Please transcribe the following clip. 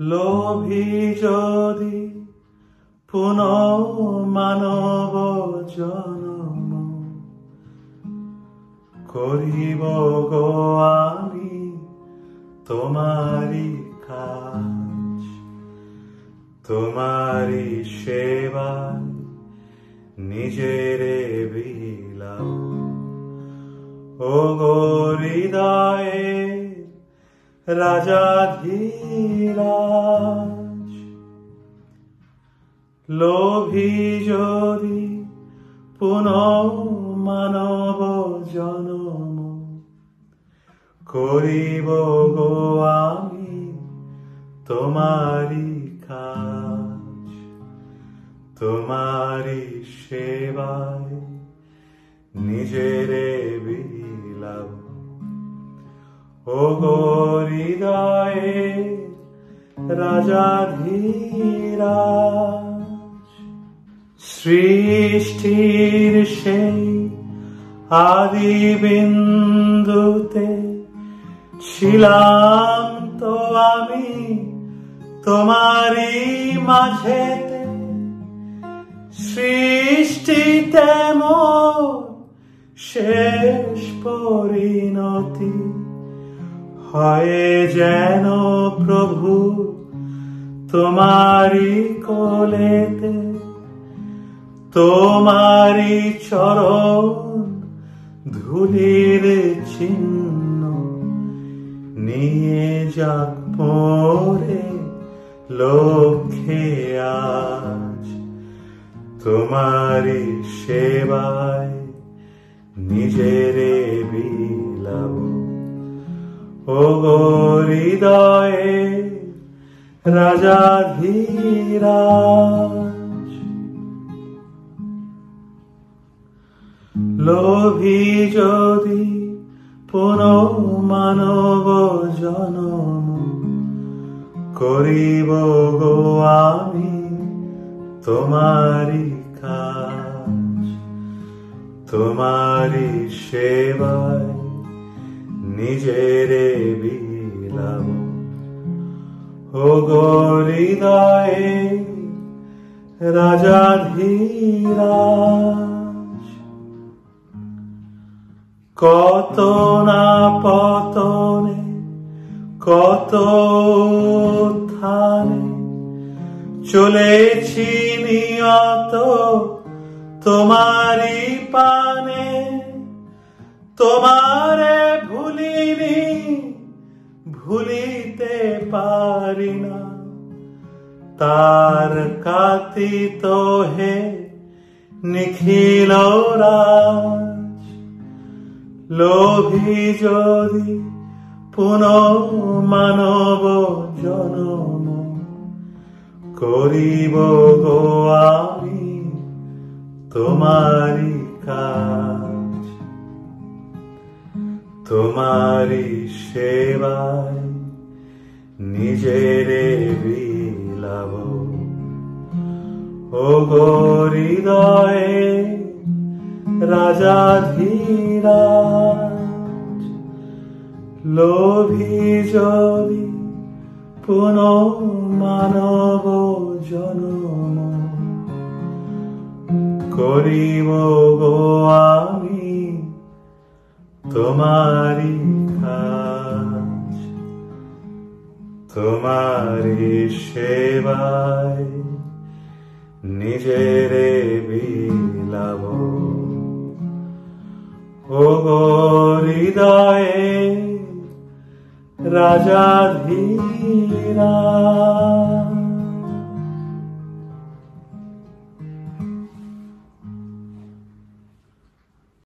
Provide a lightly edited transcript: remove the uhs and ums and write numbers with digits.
লোভী যদি পুনঃ মানব জনম করিব গো আমি তোমারি কাজ, তোমারি সেবায় নিজেরে বিলাও। ও গো হৃদয়ে রাজাধীরাজ, লোভী যদি পুনঃ মানব জনম করিব গো আমি তোমারি কাজ, তোমারি সেবায় নিজেরে বিলাও। ও গো হৃদয়ে রাজাধীরাজ, সৃষ্টির সেই আদি বিন্দুতে ছিলাম তো আমি তোমারি মাঝেতে, সৃষ্টিতে মোর শেষ পরিণতি হয় যেন প্রভু তোমারি কোলেতে। তোমারি চরণ ধুলির চিহ্ন নিয়ে যাক মোরে লক্ষ্যে আজ, তোমারি সেবায় নিজেরে বিলাও। ও গো হৃদয়ে রাজাধীরাজ, লোভী যদি পুনঃ মানব জনম করিব গো আমি তোমারি কাজ, তোমারি সেবায় নিজেরে বিলাও। ও গো হৃদয়ে রাজাধীরাজ, কত না পতনে কত উত্থানে চলেছি নিয়ত তোমারি পানে, তোমারে ভুলিনি ভুলিতে পারি না, তার কাতিত হে নিখিল রাজ। লোভী যদি পুনঃ মানব জনম করিব গো আমি তোমারি কাজ, তোমারি সেবায় নিজেরে বিলাও। ও গো হৃদয়ে রাজাধীরাজ, লোভী যদি পুনঃ মানব জনম করিব গো আমি তোমারি কাজ, তোমারি সেবায় নিজেরে বিলাও। ও গো হৃদয়ে রাজাধীরাজ।